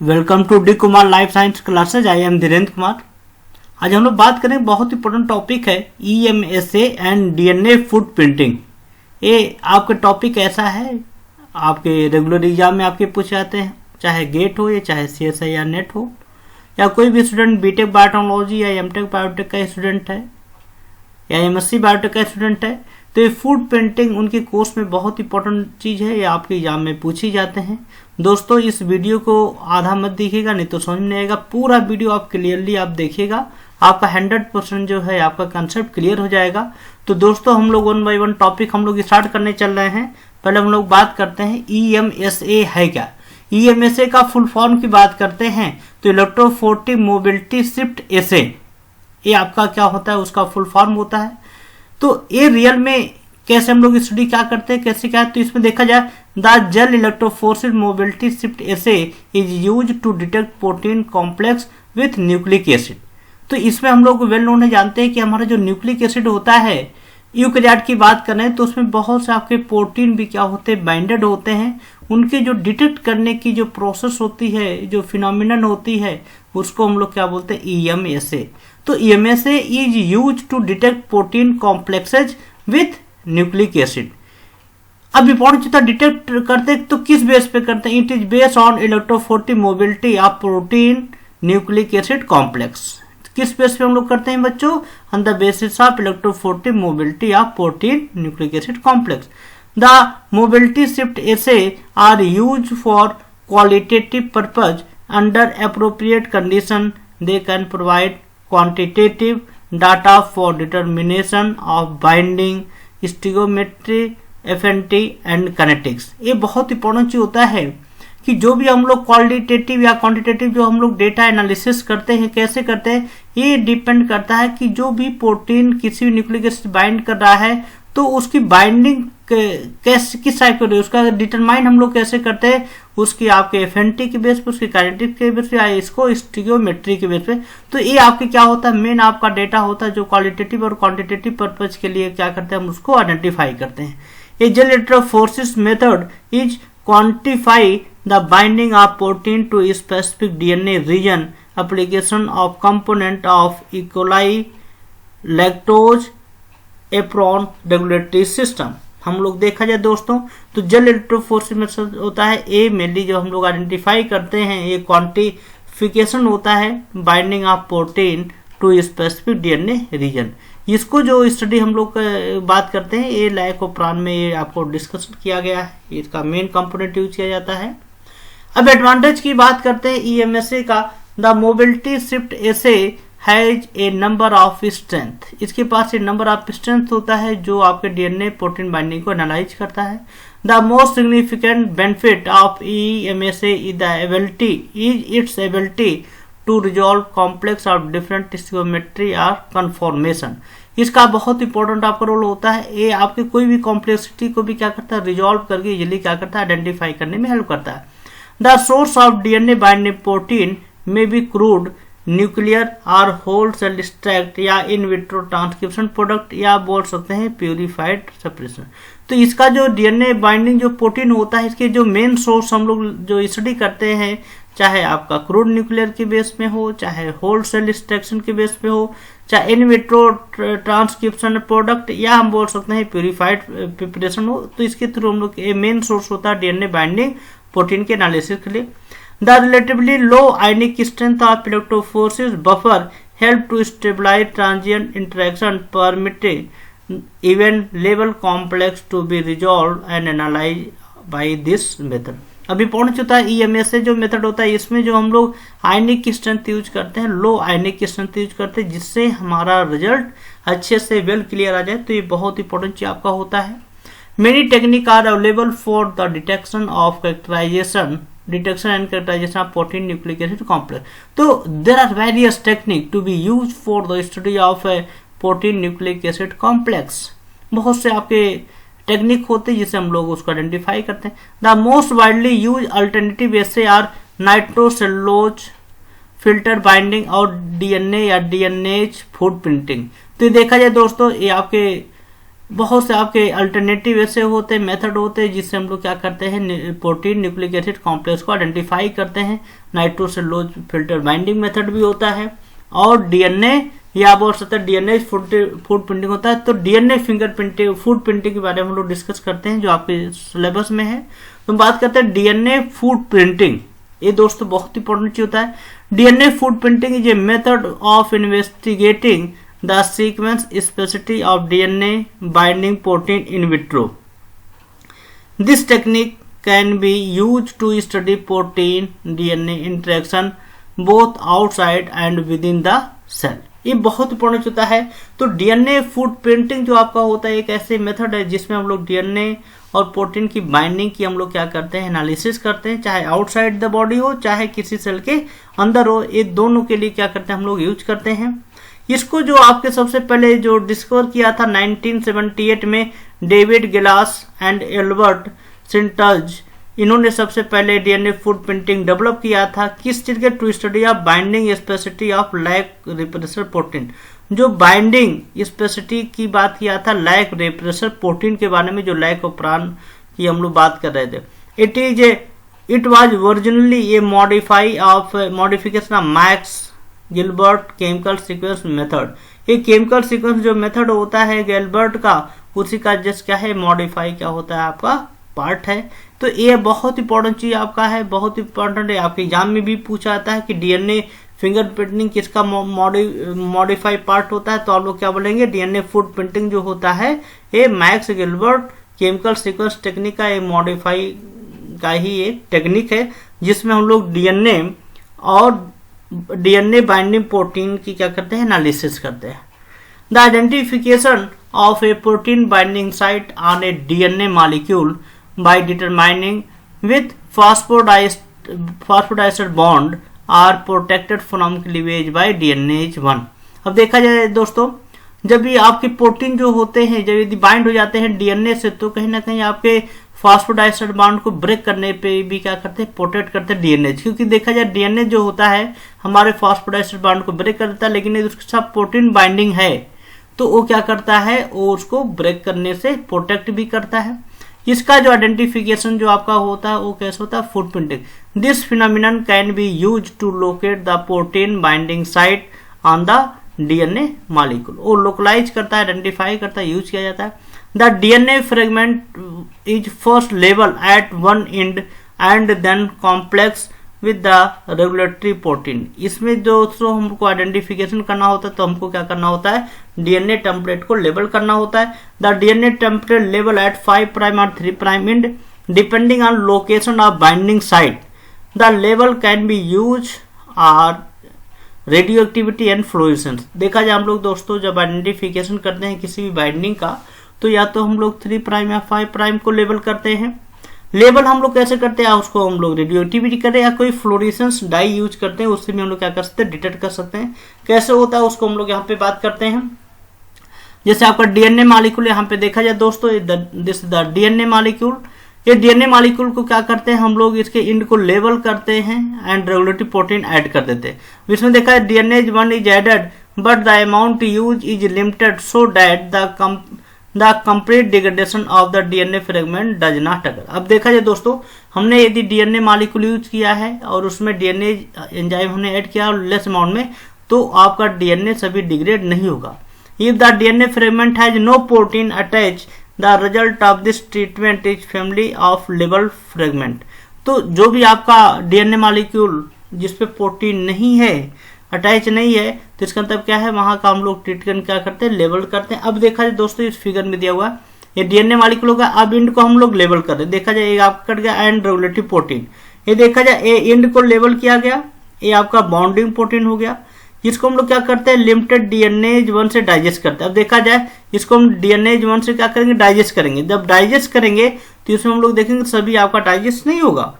Welcome to D Kumar life science classes. I am Dhirendra Kumar. आज हम लोग बात करें, बहुत इंपॉर्टेंट टॉपिक है EMSA and DNA footprinting. ये आपका टॉपिक ऐसा है, आपके रेगुलर एग्जाम में आपके पूछे जाते हैं, चाहे गेट हो या चाहे CSI या नेट हो, या कोई भी स्टूडेंट बीटेक बायोटेक्नोलॉजी या एमटेक बायोटेक का स्टूडेंट है या MSc बायोटेक का स्टूडेंट है, तो ये फूड प्रिंटिंग उनके कोर्स में बहुत इंपॉर्टेंट चीज़ है, ये आपके एग्जाम में पूछी जाते हैं। दोस्तों, इस वीडियो को आधा मत देखिएगा, नहीं तो समझ नहीं आएगा। पूरा वीडियो आप क्लियरली आप देखिएगा, आपका 100% जो है आपका कंसेप्ट क्लियर हो जाएगा। तो दोस्तों, हम लोग 1 बाय 1 टॉपिक हम लोग स्टार्ट करने चल रहे हैं। पहले हम लोग बात करते हैं EMSA है क्या। EMSA का फुल फॉर्म की बात करते हैं तो इलेक्ट्रोफोर्टिव मोबिलिटी शिफ्ट एसे, ये आपका क्या होता है, उसका फुल फॉर्म होता है। तो ये रियल में कैसे हम लोग स्टडी क्या करते हैं, कैसे क्या है, तो इसमें देखा जाए the gel electrophoretic mobility shift assay is use to detect protein complex with nucleic acid. तो इसमें हम लोग वेल नोन है, जानते हैं कि हमारा जो न्यूक्लिक एसिड होता है, यूकैरियोट की बात करें तो उसमें बहुत से आपके प्रोटीन भी क्या होते हैं, बाइंडेड होते हैं। उनके जो डिटेक्ट करने की जो प्रोसेस होती है, जो फिनोमिनन होती है, उसको हम लोग क्या बोलते हैं, EMSA। तो EMSA is use to detect protein complexes with nucleic acid. अब इंपॉर्टेंट डिटेक्ट करते तो किस बेस पे करते हैं, it is based on electrophoretic mobility of protein nucleic acid complex. किस बेस पे हम लोग करते हैं बच्चों, on the basis of electrophoretic mobility of protein nucleic acid complex. The mobility shift assay are use for qualitative purpose under appropriate condition. They can provide quantitative data for determination of binding, stoichiometry, affinity and kinetics. ये बहुत important चीज होता है कि जो भी हम लोग क्वालिटेटिव या क्वांटिटेटिव जो हम लोग डेटा एनालिसिस करते हैं, कैसे करते हैं, ये डिपेंड करता है कि जो भी प्रोटीन किसी भी न्यूक्लिक एसिड बाइंड कर रहा है तो उसकी बाइंडिंग कैसे किस टाइप का, उसका डिटरमाइन हम लोग कैसे करते हैं, उसकी आपके एफिनिटी के बेस पे, उसकी काइनेटिक के बेस पे, या इसको स्टिगोमेट्री के बेस पे। तो ये आपके क्या होता है, मेन आपका डेटा होता है जो क्वालिटेटिव और क्वांटिटेटिव पर्पज के लिए क्या करते हैं, हम उसको आइडेंटिफाई करते हैं। ये gel electrophoresis method is quantify the binding of protein to specific DNA region, application of component of E coli, lactose, operon regulatory system. हम लोग देखा जाए दोस्तों, तो जेल इलेक्ट्रोफोरेसिस मेथड होता है, ये मेनली जो हम लोग आइडेंटिफाई करते हैं, ये क्वांटिफिकेशन होता है binding of protein to specific DNA region. इसको जो स्टडी हम लोग बात करते हैं, ये लाइकोप्रान में ये आपको डिस्कशन किया गया है, इसका मेन कंपोनेंट यूज किया जाता है। अब एडवांटेज की बात करते हैं EMSA का। The mobility shift essay has a number of strength. इसके पास एक नंबर ऑफ स्ट्रेंथ होता है जो आपके DNA प्रोटीन बाइंडिंग को एनालाइज करता है। The most significant benefit of EMSA is its ability to resolve complex of different stoichiometry और कन्फॉर्मेशन। इसका बहुत इंपॉर्टेंट आपका रोल होता है, ये आपके कोई भी कॉम्प्लेक्सिटी को भी क्या करता है, रिजॉल्व करके इजिली क्या करता है, आइडेंटिफाई करने में हेल्प करता है। The source of DNA binding protein में बी क्रूड, न्यूक्लियर और होल सेल एक्सट्रैक्ट या इन विट्रो ट्रांसक्रिप्शन प्रोडक्ट, या बोल सकते हैं प्यूरिफाइड सेपरेशन। तो इसका जो DNA बाइंडिंग जो प्रोटीन होता है, इसके जो मेन सोर्स हम लोग जो स्टडी करते हैं, चाहे आपका क्रूड न्यूक्लियर के बेस में हो, चाहे होल सेल एक्सट्रैक्शन के बेस पे हो, चाहे इन विट्रो ट्रांसक्रिप्शन प्रोडक्ट, या हम बोल सकते हैं प्यूरिफाइड प्रिपरेशन हो, तो इसके थ्रू हम लोग मेन सोर्स होता है DNA बाइंडिंग प्रोटीन के एनालिसिस के लिए। The relatively low ionic strength of electrophoresis buffer help to stabilise transient interaction, permitting event level complex to be resolve and analyse by this method. अभी important होता है EMSA जो method होता है, इसमें जो हम लोग आयनिक स्ट्रेंथ यूज करते हैं, लो आयनिक स्ट्रेंथ यूज करते हैं, जिससे हमारा रिजल्ट अच्छे से वेल क्लियर आ जाए। तो ये बहुत इंपॉर्टेंट चीज आपका होता है। Many technique are available for the detection and characterisation of protein nucleic acid complex. तो there are various technique to be use for the study of protein nucleic acid complex. बहुत से आपके टेक्निक होते हैं जिससे हम लोग उसको आइडेंटिफाई करते हैं। The most widely use alternative assay are nitrocellulose, filter binding और DNA या DNase फूड प्रिंटिंग। तो देखा जाए दोस्तों, ये आपके बहुत से आपके अल्टरनेटिव ऐसे होते हैं, मेथड होते हैं जिससे हम लोग क्या करते हैं, प्रोटीन न्यूक्लिक एसिड कॉम्प्लेक्स को आइडेंटिफाई करते हैं। नाइट्रोसेलुलोज फिल्टर बाइंडिंग मेथड भी होता है, और डीएनए या बोल सकते हैं डीएनए फूड प्रिंटिंग होता है। तो DNA finger printing, food printing के बारे में हम लोग डिस्कस करते हैं जो आपके सिलेबस में है। तो बात करते हैं डीएनए फूड प्रिंटिंग। ये दोस्तों बहुत इंपॉर्टेंट चीज होता है। DNA footprinting is a method of investigating the sequence specificity of DNA binding protein in vitro. This technique can be used to study protein DNA interaction both outside and within the cell. ये बहुत important होता है। तो DNA food printing जो आपका होता है एक ऐसे मेथड है जिसमें हम लोग डीएनए और प्रोटीन की बाइंडिंग की हम लोग क्या करते हैं, एनालिसिस करते हैं, चाहे आउटसाइड द बॉडी हो चाहे किसी सेल के अंदर हो। ये दोनों के लिए क्या करते हैं, हम लोग यूज करते हैं। इसको जो आपके सबसे पहले जो डिस्कवर किया था 1978 में डेविड गिलास एंड एल्बर्ट सिंटज, इन्होंने सबसे पहले डीएनए फूड प्रिंटिंग डेवलप किया था। किस चीज के, to study of binding specificity of lac repressor protein. जो बाइंडिंग स्पेसिसिटी की बात किया था लैक रिप्रेसर प्रोटीन के बारे में, जो लैक ऑफ प्राण की हम लोग बात कर रहे थे। It was originally A modification of max Gilbert chemical sequence method. ये केमिकल सीक्वेंस जो मेथड होता है गिलबर्ट का, उसी का जस्ट क्या है, मॉडिफाई क्या होता है आपका पार्ट है। तो ये बहुत इंपॉर्टेंट चीज आपका है, बहुत इंपॉर्टेंट है। आपके एग्जाम में भी पूछा जाता है कि डीएनए फिंगर प्रिंटिंग किसका मॉडिफाई पार्ट होता है, तो आप लोग क्या बोलेंगे, डीएनए फूड प्रिंटिंग जो होता है ये max Gilbert chemical sequence technique का, ये मॉडिफाई का ही एक टेक्निक है जिसमें हम लोग डीएनए और डीएनए बाइंडिंग प्रोटीन की क्या करते हैं, एनालिसिस करते हैं। The identification of a protein binding site on a DNA molecule by determining with phosphodiester bond are protected from cleavage by DNase 1। अब देखा जाए दोस्तों, जब भी आपके प्रोटीन जो होते हैं जब यदि बाइंड हो जाते हैं डीएनए से, तो कहीं ना कहीं आपके फॉस्फोडाइस्टर बॉन्ड को ब्रेक करने पे भी क्या करते हैं, प्रोटेक्ट करते हैं डीएनए। क्योंकि देखा जाए डीएनए जो होता है हमारे फॉस्फोडाइस्टर बॉन्ड को ब्रेक कर देता है, लेकिन यदि उसके साथ प्रोटीन बाइंडिंग है तो वो क्या करता है, वो उसको ब्रेक करने से प्रोटेक्ट भी करता है। इसका जो आइडेंटिफिकेशन जो आपका होता है वो कैसे होता है, footprinting. This phenomenon can be use to locate the protein binding site on the DNA molecule. वो लोकलाइज करता है, आइडेंटिफाई करता है, यूज किया जाता है। The DNA fragment is first labeled at one end and then complex with the regulatory protein. इसमें दोस्तों हमको आइडेंटिफिकेशन करना होता है, तो हमको क्या करना होता है, डीएनए टेम्पलेट को लेबल करना होता है। The DNA template label at 5' और 3' end depending on location of binding site. The label can be used or radioactivity and fluorescence. देखा जाए हम लोग दोस्तों जब आइडेंटिफिकेशन करते हैं किसी भी बाइंडिंग का, तो या तो हम लोग 3' या 5' को लेबल करते हैं। लेबल हम लोग कैसे करते हैं, उसको हम लोग रेडियोएक्टिविटी करें या कोई फ्लोरेसेंस डाई यूज करते हैं, उससे भी हम लोग क्या कर सकते हैं, डिटेक्ट कर सकते हैं। कैसे होता है उसको हम लोग यहाँ पे बात करते हैं। जैसे आपका डीएनए मॉलिक्यूल यहाँ पे देखा जाए दोस्तों, दिस द डीएनए मॉलिक्यूल। ये डीएनए मॉलिक्यूल को क्या करते हैं, हम लोग इसके इंड को लेबल करते हैं एंड रेगुलेटरी प्रोटीन ऐड कर देते हैं। इसमें देखा है DNA 1 is added but the amount use is limited so that the complete degradation of the DNA fragment does not occur. अब देखा जाए दोस्तों, हमने यदि डीएनए मॉलिक्यूल यूज किया है और उसमें डीएनए एंजाइम हमने ऐड किया लेस अमाउंट में, तो आपका डीएनए सभी डिग्रेड नहीं होगा। If the DNA fragment has no protein attach, the result of this treatment is family of label fragment. तो जो भी आपका डीएनए मॉलिक्यूल जिसपे प्रोटीन नहीं है, अटैच नहीं है, तो इसका मतलब क्या है, वहां का हम लोग ट्रीटमेंट क्या करते हैं, लेबल करते हैं। अब देखा जाए दोस्तों इस फिगर में दिया हुआ है ये डीएनए मॉलिक्यूल होगा, अब इंड को हम लोग लेबल कर रहे हैं। देखा जाए आपका कट गया एंड रेगुलेटरी प्रोटीन। ये देखा जाए ये इंड को लेबल किया गया, ये आपका बॉन्डिंग प्रोटीन हो गया। इसको हम लोग क्या करते हैं, लिमिटेड डीएनए 1 से डाइजेस्ट करते हैं। अब देखा जाए इसको हम डीएनए 1 से क्या करेंगे, डाइजेस्ट करेंगे। जब डाइजेस्ट करेंगे तो इसमें हम लोग देखेंगे सभी आपका डाइजेस्ट नहीं होगा।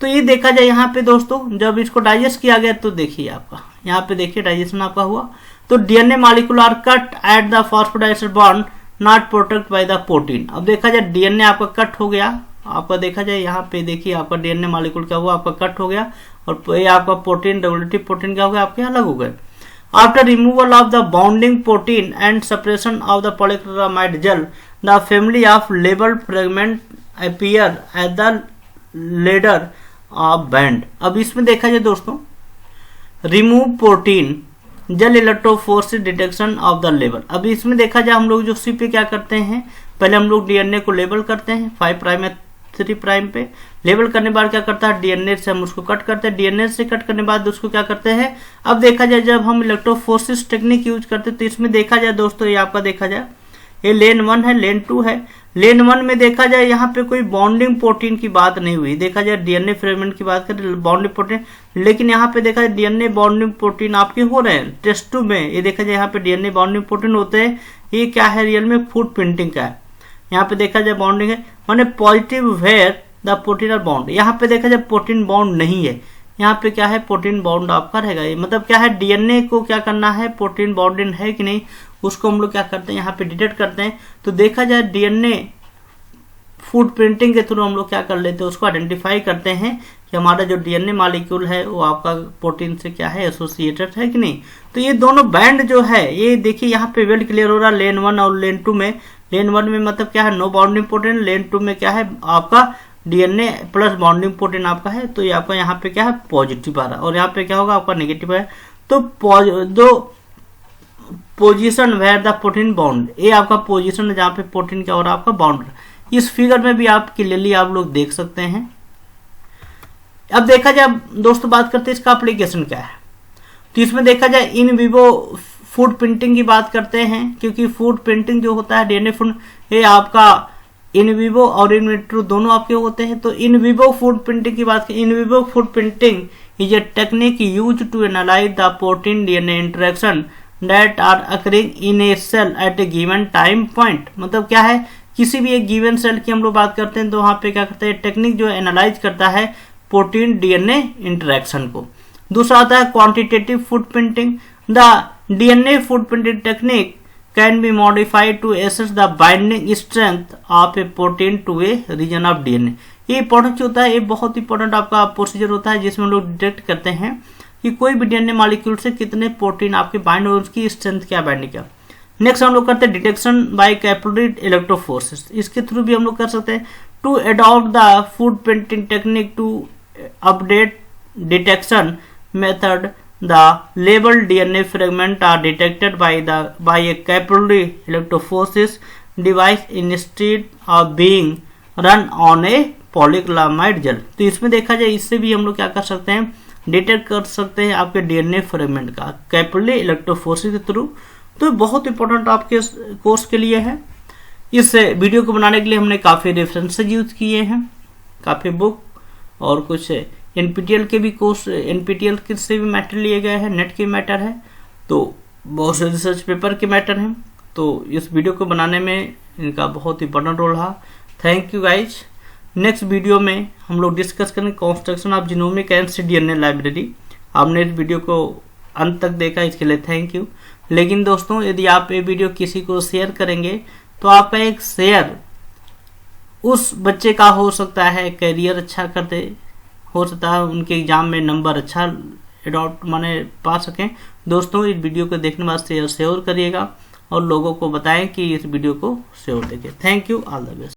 तो ये देखा जाए यहाँ पे दोस्तों, जब इसको डाइजेस्ट किया गया तो देखिए आपका यहाँ पे देखिए डाइजेशन आपका हुआ। तो DNA molecule are cut at the phosphodiester bond not protect by the protein. अब देखा जाए डीएनए आपका कट हो गया, आपका देखा जाए यहाँ पे देखिए आपका डीएनए मॉलिक्यूल क्या हुआ, आपका कट हो गया और ये आपका प्रोटीन रेगुलेटरी प्रोटीन क्या हो गया, आपके अलग हो गए। After removal of the bounding protein and separation of the polyacrylamide gel, the family of labelled fragment appear at the ladder of band. अब इसमें देखा जाए दोस्तों, remove protein gel electrophoresis detection of the label. अब इसमें देखा जाए हम लोग जो सी पे क्या करते हैं, पहले हम लोग डीएनए को लेबल करते हैं 5 प्राइम या 3 प्राइम पे। लेबल करने के बाद क्या करता है, डीएनए से हम उसको कट करते हैं। डीएनए से कट करने के बाद उसको क्या करते हैं, अब देखा जाए जब हम इलेक्ट्रोफोरेसिस टेक्निक यूज करते हैं तो इसमें देखा जाए दोस्तों, ये आपका देखा जाए ये लेन 1 है, लेन 2 है। लेन 1 में देखा जाए यहाँ पे कोई बॉन्डिंग प्रोटीन की बात नहीं हुई। देखा जाए डीएनए फ्रेगमेंट की बात करें बॉन्डिंग प्रोटीन, लेकिन यहाँ पे देखा जाए डीएनए बॉन्डिंग प्रोटीन आपके हो रहे हैं टेस्ट 2 में। ये देखा जाए यहाँ पे डीएनए बॉन्डिंग प्रोटीन होते हैं। ये क्या है, रियल में फूड प्रिंटिंग का है। यहाँ पे देखा जाए बॉन्डिंग है, माने positive where the protein are bond. यहाँ पे देखा जाए प्रोटीन बॉन्ड नहीं है, यहाँ पे क्या है, प्रोटीन बॉन्ड आपका रहेगा। ये मतलब क्या है, डीएनए को क्या करना है, प्रोटीन बॉन्डिंग है कि नहीं उसको हम लोग क्या करते हैं, यहाँ पे डिटेक्ट करते हैं। तो देखा जाए डीएनए फूड प्रिंटिंग के थ्रू हम लोग क्या कर लेते हैं, उसको आइडेंटिफाई करते हैं कि हमारा जो डीएनए मॉलिक्यूल है वो आपका प्रोटीन से क्या है, एसोसिएटेड है कि नहीं। तो ये दोनों बैंड जो है, ये देखिए यहाँ पे वेल क्लियर हो रहा है लेन 1 और लेन 2 में। लेन 1 में मतलब क्या है, नो बॉन्डिंग प्रोटीन। लेन 2 में क्या है, आपका डीएनए प्लस बॉन्डिंग प्रोटीन आपका है। तो ये आपका यहाँ पे क्या है, पॉजिटिव आ रहा है और यहाँ पे क्या होगा, आपका नेगेटिव है। तो जो position where the protein bound, ये आपका पोजीशन है जहाँ पे प्रोटीन क्या हो रहा है, आपका बाउंड। इस फिगर में भी आप क्लियरली आप लोग देख सकते हैं। अब देखा जाए दोस्तों, बात करते हैं इसका एप्लीकेशन क्या है। तो इसमें देखा जाए इन विवो फूड प्रिंटिंग की बात करते हैं, क्योंकि फूड प्रिंटिंग जो होता है डीएनए फूड, ये आपका इन विवो और इन विट्रो दोनों आपके होते हैं। तो इन विवो फूड प्रिंटिंग की बात करें, in vivo footprinting is a technique use to analyse the protein DNA interaction that are occurring in a cell at a given time point। मतलब क्या है, किसी भी एक गिवन सेल की हम लोग बात करते हैं तो वहां पे क्या करते हैं, टेक्निक जो एनालाइज करता है प्रोटीन डीएनए इंटरेक्शन को। दूसरा आता है quantitative footprinting. The DNA food printing technique can be modified to assess the binding strength of a protein to a region of DNA. ये इंपॉर्टेंट होता है, ये बहुत इंपॉर्टेंट आपका प्रोसीजर होता है जिसमें हम लोग डिटेक्ट करते हैं कि कोई भी डीएनए मॉलिक्यूल से कितने प्रोटीन आपके बाइंड और उसकी स्ट्रेंथ क्या बाइंडिंग क्या। नेक्स्ट हम लोग करते हैं डिटेक्शन बाय कैपिलरी इलेक्ट्रोफोरेसिस। इसके थ्रू भी हम लोग कर सकते हैं to adopt the food printing technique to update detection method. The label DNA fragment are detected by a capillary electrophoresis device instead of being run on a polyacrylamide gel. तो इसमें देखा जाए इससे भी हम लोग क्या कर सकते हैं, डिटेक्ट कर सकते हैं आपके डीएनए फ्रेगमेंट का कैपिलरी इलेक्ट्रोफोरेसिस के थ्रू। तो बहुत इंपॉर्टेंट आपके कोर्स के लिए है। इस वीडियो को बनाने के लिए हमने काफ़ी रेफरेंसेज यूज किए हैं, काफ़ी बुक और कुछ एनपीटीएल के भी कोर्स, एनपीटीएल के से भी मैटर लिए गए हैं, नेट के मैटर है, तो बहुत से रिसर्च पेपर के मैटर हैं। तो इस वीडियो को बनाने में इनका बहुत इंपॉर्टेंट रोल रहा। Thank you guys. Next video में हम लोग डिस्कस करेंगे construction of genomic and DNA library. आपने इस वीडियो को अंत तक देखा, इसके लिए थैंक यू। लेकिन दोस्तों, यदि आप ये वीडियो किसी को शेयर करेंगे तो आपका एक शेयर उस बच्चे का हो सकता है करियर अच्छा करते, हो सकता है उनके एग्जाम में नंबर अच्छा अडॉप्ट माने पा सकें। दोस्तों, इस वीडियो को देखने बाद शेयर करिएगा और लोगों को बताएं कि इस वीडियो को शेयर देखें। Thank you, all the best.